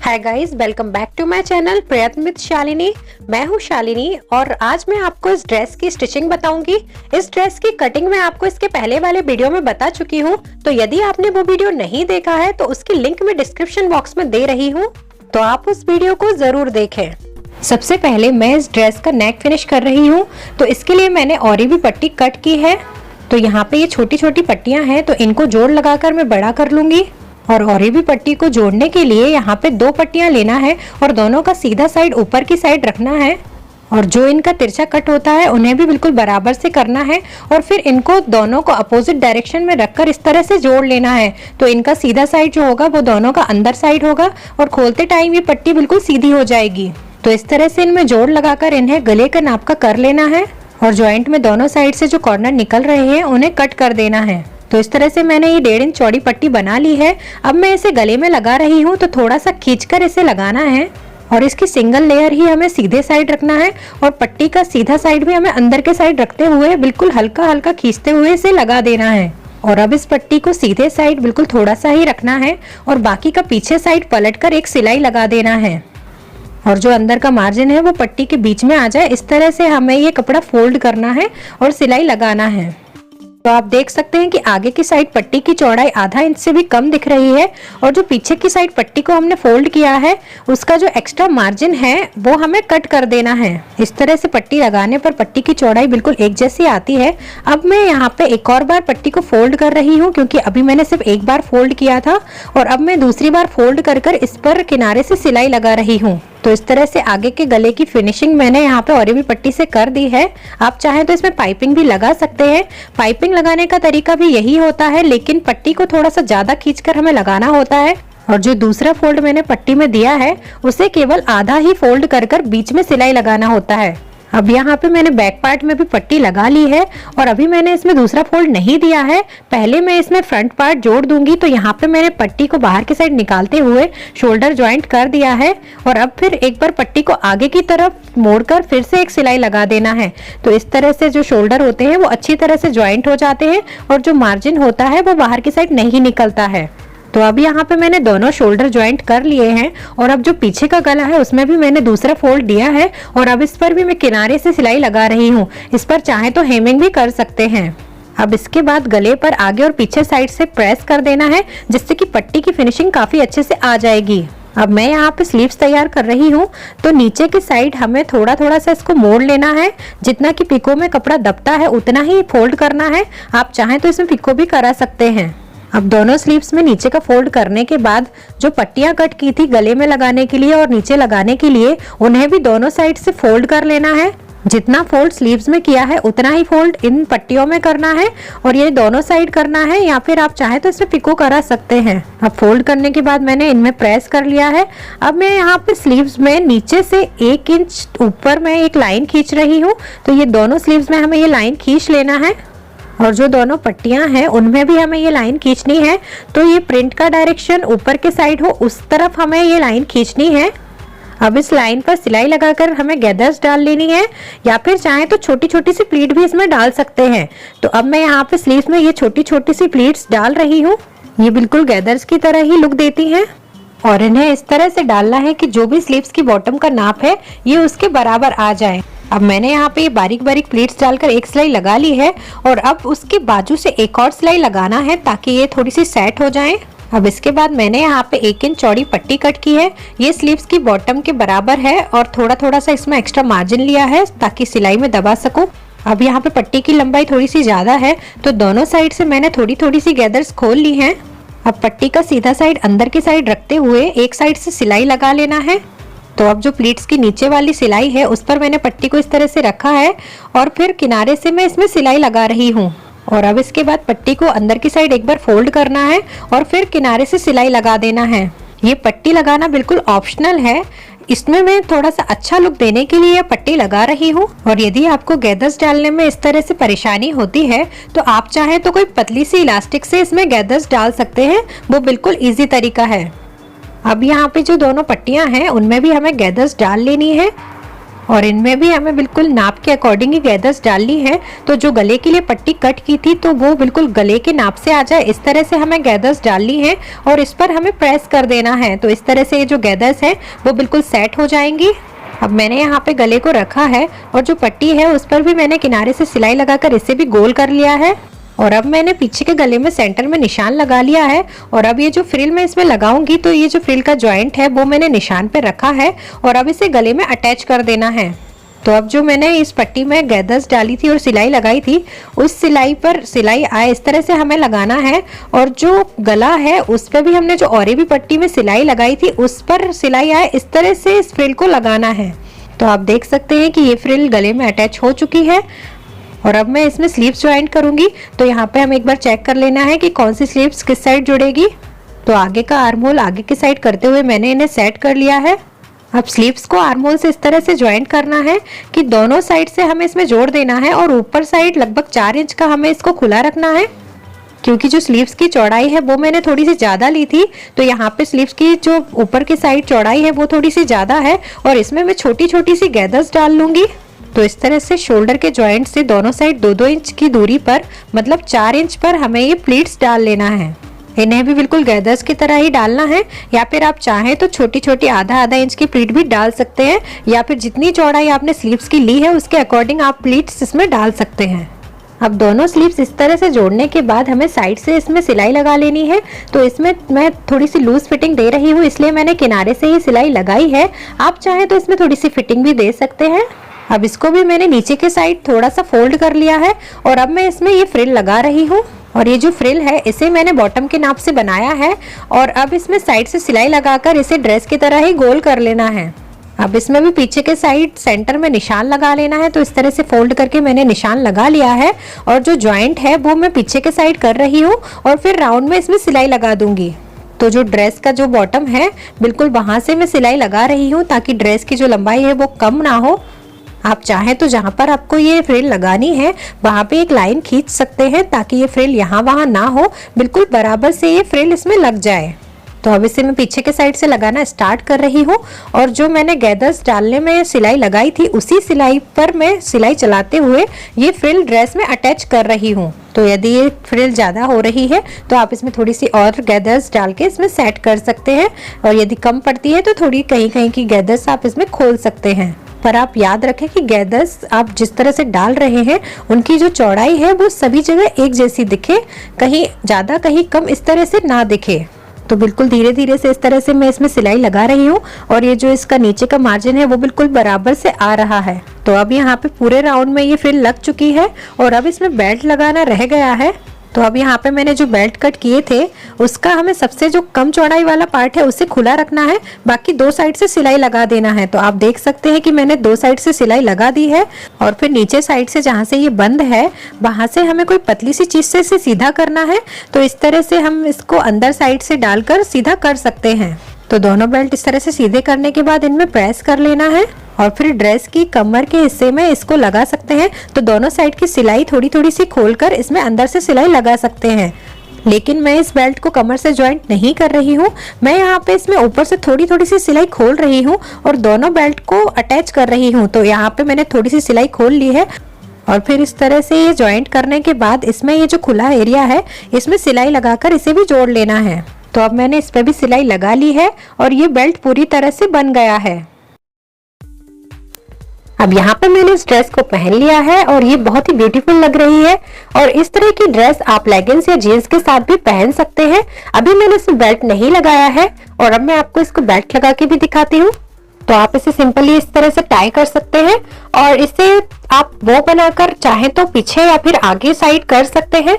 Hi guys, welcome back to my channel Prayatna with Shalini. मैं हूँ शालिनी और आज मैं आपको इस ड्रेस की स्टिचिंग बताऊंगी। इस ड्रेस की कटिंग मैं आपको इसके पहले वाले वीडियो में बता चुकी हूँ, तो यदि आपने वो वीडियो नहीं देखा है तो उसकी लिंक मैं डिस्क्रिप्शन बॉक्स में दे रही हूँ, तो आप उस वीडियो को जरूर देखें। सबसे पहले मैं इस ड्रेस का नेक फिनिश कर रही हूँ, तो इसके लिए मैंने और भी पट्टी कट की है। तो यहाँ पे ये छोटी छोटी पट्टियां हैं, तो इनको जोड़ लगाकर मैं बड़ा कर लूंगी। और भी पट्टी को जोड़ने के लिए यहाँ पे 2 पट्टियां लेना है और दोनों का सीधा साइड ऊपर की साइड रखना है। और जो इनका तिरछा कट होता है उन्हें भी बिल्कुल बराबर से करना है और फिर इनको दोनों को अपोजिट डायरेक्शन में रखकर इस तरह से जोड़ लेना है। तो इनका सीधा साइड जो होगा वो दोनों का अंदर साइड होगा और खोलते टाइम ये पट्टी बिल्कुल सीधी हो जाएगी। तो इस तरह से इनमें जोड़ लगाकर इन्हें गले का नाप का कर लेना है और जॉइंट में दोनों साइड से जो कॉर्नर निकल रहे हैं उन्हें कट कर देना है। तो इस तरह से मैंने ये 1.5 इंच चौड़ी पट्टी बना ली है। अब मैं इसे गले में लगा रही हूँ, तो थोड़ा सा खींचकर इसे लगाना है और इसकी सिंगल लेयर ही हमें सीधे साइड रखना है और पट्टी का सीधा साइड भी हमें अंदर के साइड रखते हुए बिल्कुल हल्का हल्का खींचते हुए इसे लगा देना है। और अब इस पट्टी को सीधे साइड बिल्कुल थोड़ा सा ही रखना है और बाकी का पीछे साइड पलटकर एक सिलाई लगा देना है। और जो अंदर का मार्जिन है वो पट्टी के बीच में आ जाए, इस तरह से हमें ये कपड़ा फोल्ड करना है और सिलाई लगाना है। तो आप देख सकते हैं कि आगे की साइड पट्टी की चौड़ाई आधा इंच से भी कम दिख रही है और जो पीछे की साइड पट्टी को हमने फोल्ड किया है उसका जो एक्स्ट्रा मार्जिन है वो हमें कट कर देना है। इस तरह से पट्टी लगाने पर पट्टी की चौड़ाई बिल्कुल एक जैसी आती है। अब मैं यहाँ पे एक और बार पट्टी को फोल्ड कर रही हूँ, क्योंकि अभी मैंने सिर्फ एक बार फोल्ड किया था और अब मैं दूसरी बार फोल्ड कर इस पर किनारे से सिलाई लगा रही हूँ। तो इस तरह से आगे के गले की फिनिशिंग मैंने यहाँ पे और भी पट्टी से कर दी है। आप चाहें तो इसमें पाइपिंग भी लगा सकते हैं। पाइपिंग लगाने का तरीका भी यही होता है, लेकिन पट्टी को थोड़ा सा ज्यादा खींचकर हमें लगाना होता है और जो दूसरा फोल्ड मैंने पट्टी में दिया है उसे केवल आधा ही फोल्ड कर बीच में सिलाई लगाना होता है। अब यहाँ पे मैंने बैक पार्ट में भी पट्टी लगा ली है और अभी मैंने इसमें दूसरा फोल्ड नहीं दिया है। पहले मैं इसमें फ्रंट पार्ट जोड़ दूंगी। तो यहाँ पे मैंने पट्टी को बाहर की साइड निकालते हुए शोल्डर ज्वाइंट कर दिया है और अब फिर एक बार पट्टी को आगे की तरफ मोड़कर फिर से एक सिलाई लगा देना है। तो इस तरह से जो शोल्डर होते हैं वो अच्छी तरह से ज्वाइंट हो जाते हैं और जो मार्जिन होता है वो बाहर की साइड नहीं निकलता है। तो अब यहाँ पे मैंने दोनों शोल्डर ज्वाइंट कर लिए हैं और अब जो पीछे का गला है उसमें भी मैंने दूसरा फोल्ड दिया है और अब इस पर भी मैं किनारे से सिलाई लगा रही हूँ। इस पर चाहे तो हेमिंग भी कर सकते हैं। अब इसके बाद गले पर आगे और पीछे साइड से प्रेस कर देना है, जिससे कि पट्टी की फिनिशिंग काफी अच्छे से आ जाएगी। अब मैं यहाँ पे स्लीव्स तैयार कर रही हूँ, तो नीचे की साइड हमें थोड़ा थोड़ा सा इसको मोड़ लेना है। जितना कि पिको में कपड़ा दबता है उतना ही फोल्ड करना है। आप चाहें तो इसमें पिको भी करा सकते हैं। अब दोनों स्लीव्स में नीचे का फोल्ड करने के बाद जो पट्टियां कट की थी गले में लगाने के लिए और नीचे लगाने के लिए, उन्हें भी दोनों साइड से फोल्ड कर लेना है। जितना फोल्ड स्लीव्स में किया है उतना ही फोल्ड इन पट्टियों में करना है और ये दोनों साइड करना है, या फिर आप चाहे तो इसमें पिको करा सकते हैं। अब फोल्ड करने के बाद मैंने इनमें प्रेस कर लिया है। अब मैं यहाँ पे स्लीव्स में नीचे से 1 इंच ऊपर मैं एक लाइन खींच रही हूँ। तो ये दोनों स्लीव्स में हमें ये लाइन खींच लेना है और जो दोनों पट्टियां हैं उनमें भी हमें ये लाइन खींचनी है। तो ये प्रिंट का डायरेक्शन ऊपर के साइड हो उस तरफ हमें ये लाइन खींचनी है। अब इस लाइन पर सिलाई लगाकर हमें गैदर्स डाल लेनी है, या फिर चाहे तो छोटी छोटी सी प्लीट भी इसमें डाल सकते हैं। तो अब मैं यहाँ पे स्लीव्स में ये छोटी छोटी सी प्लीट्स डाल रही हूँ। ये बिल्कुल गैदर्स की तरह ही लुक देती हैं और इन्हें इस तरह से डालना है कि जो भी स्लीव्स की बॉटम का नाप है ये उसके बराबर आ जाए। अब मैंने यहाँ पे बारीक बारीक प्लीट्स डालकर एक सिलाई लगा ली है और अब उसके बाजू से एक और सिलाई लगाना है ताकि ये थोड़ी सी सेट हो जाए। अब इसके बाद मैंने यहाँ पे 1 इंच चौड़ी पट्टी कट की है। ये स्लीव्स की बॉटम के बराबर है और थोड़ा थोड़ा सा इसमें एक्स्ट्रा मार्जिन लिया है ताकि सिलाई में दबा सकूं। अब यहाँ पे पट्टी की लंबाई थोड़ी सी ज्यादा है, तो दोनों साइड से मैंने थोड़ी थोड़ी सी गैदर्स खोल ली हैं। अब पट्टी का सीधा साइड अंदर की साइड रखते हुए एक साइड से सिलाई लगा लेना है। तो अब जो प्लीट्स की नीचे वाली सिलाई है उस पर मैंने पट्टी को इस तरह से रखा है और फिर किनारे से मैं इसमें सिलाई लगा रही हूँ। और अब इसके बाद पट्टी को अंदर की साइड एक बार फोल्ड करना है और फिर किनारे से सिलाई लगा देना है। ये पट्टी लगाना बिल्कुल ऑप्शनल है, इसमें मैं थोड़ा सा अच्छा लुक देने के लिए पट्टी लगा रही हूँ। और यदि आपको गैदर्स डालने में इस तरह से परेशानी होती है तो आप चाहे तो कोई पतली सी इलास्टिक से इसमें गैदर्स डाल सकते हैं, वो बिल्कुल ईजी तरीका है। अब यहाँ पे जो दोनों पट्टियां हैं उनमें भी हमें गैदर्स डाल लेनी है और इनमें भी हमें बिल्कुल नाप के अकॉर्डिंग ही गैदर्स डालनी है। तो जो गले के लिए पट्टी कट की थी तो वो बिल्कुल गले के नाप से आ जाए, इस तरह से हमें गैदर्स डालनी है और इस पर हमें प्रेस कर देना है। तो इस तरह से ये जो गैदर्स है वो बिल्कुल सेट हो जाएंगी। अब मैंने यहाँ पे गले को रखा है और जो पट्टी है उस पर भी मैंने किनारे से सिलाई लगाकर इसे भी गोल कर लिया है। और अब मैंने पीछे के गले में सेंटर में निशान लगा लिया है। और अब ये जो फ्रिल मैं इसमें लगाऊंगी तो ये जो फ्रिल का जॉइंट है वो मैंने निशान पे रखा है और अब इसे गले में अटैच कर देना है। तो अब जो मैंने इस पट्टी में गैदर्स डाली थी और सिलाई लगाई थी उस सिलाई पर सिलाई आए इस तरह से हमें लगाना है। और जो गला है उस पर भी हमने जो और भी पट्टी में सिलाई लगाई थी उस पर सिलाई आए इस तरह से इस फ्रिल को लगाना है। तो आप देख सकते हैं कि ये फ्रिल गले में अटैच हो चुकी है। और अब मैं इसमें स्लीव्स ज्वाइंट करूंगी। तो यहाँ पे हमें एक बार चेक कर लेना है कि कौन सी स्लीव्स किस साइड जुड़ेगी। तो आगे का आर्म होल आगे की साइड करते हुए मैंने इन्हें सेट कर लिया है। अब स्लीव्स को आर्म होल से इस तरह से ज्वाइंट करना है कि दोनों साइड से हमें इसमें जोड़ देना है और ऊपर साइड लगभग 4 इंच का हमें इसको खुला रखना है। क्योंकि जो स्लीव्स की चौड़ाई है वो मैंने थोड़ी सी ज़्यादा ली थी तो यहाँ पे स्लीव्स की जो ऊपर की साइड चौड़ाई है वो थोड़ी सी ज़्यादा है और इसमें मैं छोटी छोटी सी गैदर्स डाल लूँगी। तो इस तरह से शोल्डर के जॉइंट से दोनों साइड 2-2 इंच की दूरी पर मतलब 4 इंच पर हमें ये प्लीट्स डाल लेना है। इन्हें भी बिल्कुल गैदर्स की तरह ही डालना है या फिर आप चाहें तो छोटी छोटी आधा इंच की प्लीट भी डाल सकते हैं या फिर जितनी चौड़ाई आपने स्लीव्स की ली है उसके अकॉर्डिंग आप प्लीट्स इसमें डाल सकते हैं। अब दोनों स्लीव्स इस तरह से जोड़ने के बाद हमें साइड से इसमें सिलाई लगा लेनी है। तो इसमें मैं थोड़ी सी लूज फिटिंग दे रही हूँ इसलिए मैंने किनारे से ही सिलाई लगाई है। आप चाहें तो इसमें थोड़ी सी फिटिंग भी दे सकते हैं। अब इसको भी मैंने नीचे के साइड थोड़ा सा फोल्ड कर लिया है और अब मैं इसमें ये फ्रिल लगा रही हूँ। और ये जो फ्रिल है इसे मैंने बॉटम के नाप से बनाया है और अब इसमें साइड से सिलाई लगाकर इसे ड्रेस की तरह ही गोल कर लेना है। अब इसमें भी पीछे के साइड सेंटर में निशान लगा लेना है। तो इस तरह से फोल्ड करके मैंने निशान लगा लिया है और जो जॉइंट है वो मैं पीछे के साइड कर रही हूँ और फिर राउंड में इसमें सिलाई लगा दूंगी। तो जो ड्रेस का जो बॉटम है बिल्कुल वहां से मैं सिलाई लगा रही हूँ ताकि ड्रेस की जो लंबाई है वो कम ना हो। आप चाहें तो जहां पर आपको ये फ्रिल लगानी है वहां पे एक लाइन खींच सकते हैं ताकि ये फ्रिल यहाँ वहां ना हो, बिल्कुल बराबर से ये फ्रिल इसमें लग जाए। तो अब इसे मैं पीछे के साइड से लगाना स्टार्ट कर रही हूँ और जो मैंने गैदर्स डालने में सिलाई लगाई थी उसी सिलाई पर मैं सिलाई चलाते हुए ये फ्रिल ड्रेस में अटैच कर रही हूँ। तो यदि ये फ्रिल ज़्यादा हो रही है तो आप इसमें थोड़ी सी और गैदर्स डाल के इसमें सेट कर सकते हैं और यदि कम पड़ती है तो थोड़ी कहीं कहीं की गैदर्स आप इसमें खोल सकते हैं। पर आप याद रखें कि गैदर्स आप जिस तरह से डाल रहे हैं उनकी जो चौड़ाई है वो सभी जगह एक जैसी दिखे, कहीं ज़्यादा कहीं कम इस तरह से ना दिखे। तो बिल्कुल धीरे धीरे से इस तरह से मैं इसमें सिलाई लगा रही हूँ और ये जो इसका नीचे का मार्जिन है वो बिल्कुल बराबर से आ रहा है। तो अब यहाँ पे पूरे राउंड में ये फ्रिल लग चुकी है और अब इसमें बेल्ट लगाना रह गया है। तो अब यहाँ पे मैंने जो बेल्ट कट किए थे उसका हमें सबसे जो कम चौड़ाई वाला पार्ट है उसे खुला रखना है, बाकी 2 साइड से सिलाई लगा देना है। तो आप देख सकते हैं कि मैंने 2 साइड से सिलाई लगा दी है और फिर नीचे साइड से जहाँ से ये बंद है वहां से हमें कोई पतली सी चीज से इसे सीधा करना है। तो इस तरह से हम इसको अंदर साइड से डालकर सीधा कर सकते हैं। तो दोनों बेल्ट इस तरह से सीधे करने के बाद इनमें प्रेस कर लेना है और फिर ड्रेस की कमर के हिस्से में इसको लगा सकते हैं। तो दोनों साइड की सिलाई थोड़ी थोड़ी सी खोलकर इसमें अंदर से सिलाई लगा सकते हैं। लेकिन मैं इस बेल्ट को कमर से ज्वाइंट नहीं कर रही हूँ, मैं यहाँ पे इसमें ऊपर से थोड़ी थोड़ी सी सिलाई खोल रही हूँ और दोनों बेल्ट को अटैच कर रही हूँ। तो यहाँ पे मैंने थोड़ी सी सिलाई खोल ली है और फिर इस तरह से ये ज्वाइंट करने के बाद इसमें ये जो खुला एरिया है इसमें सिलाई लगाकर इसे भी जोड़ लेना है। तो अब मैंने इस पर भी सिलाई लगा ली है और ये बेल्ट पूरी तरह से बन गया है। अब यहाँ पे मैंने इस ड्रेस को पहन लिया है और ये बहुत ही ब्यूटीफुल लग रही है और इस तरह की ड्रेस आप लेगिंग्स या जीन्स के साथ भी पहन सकते हैं। अभी मैंने इसमें बेल्ट नहीं लगाया है और अब मैं आपको इसको बेल्ट लगा के भी दिखाती हूँ। तो आप इसे सिंपली इस तरह से टाई कर सकते हैं और इसे आप वो बनाकर चाहे तो पीछे या फिर आगे साइड कर सकते हैं।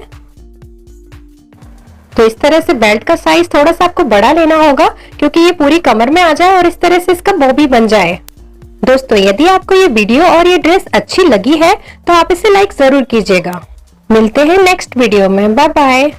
तो इस तरह से बेल्ट का साइज थोड़ा सा आपको बड़ा लेना होगा क्योंकि ये पूरी कमर में आ जाए और इस तरह से इसका बो भी बन जाए। दोस्तों यदि आपको ये वीडियो और ये ड्रेस अच्छी लगी है तो आप इसे लाइक जरूर कीजिएगा। मिलते हैं नेक्स्ट वीडियो में, बाय बाय।